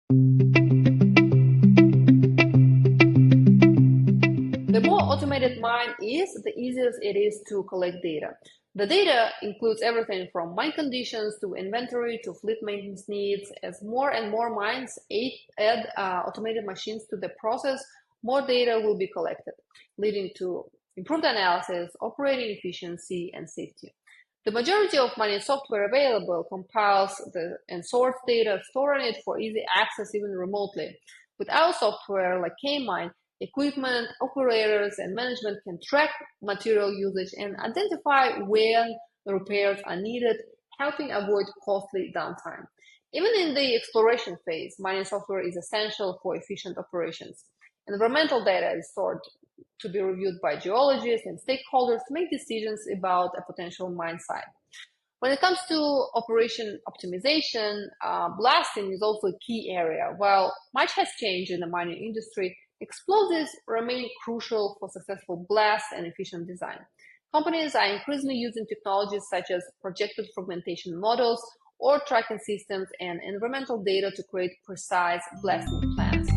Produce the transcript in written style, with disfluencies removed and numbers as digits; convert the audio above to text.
The more automated mine is, the easier it is to collect data. The data includes everything from mine conditions to inventory to fleet maintenance needs. As more and more mines add automated machines to the process, more data will be collected, leading to improved analysis, operating efficiency, and safety. The majority of mining software available compiles and sorts data, storing it for easy access even remotely. With our software like K-Mine, equipment, operators, and management can track material usage and identify when repairs are needed, helping avoid costly downtime. Even in the exploration phase, mining software is essential for efficient operations. Environmental data is stored to be reviewed by geologists and stakeholders to make decisions about a potential mine site. When it comes to operation optimization, blasting is also a key area. While much has changed in the mining industry, explosives remain crucial for successful blasts and efficient design. Companies are increasingly using technologies such as projected fragmentation models or tracking systems and environmental data to create precise blasting plans.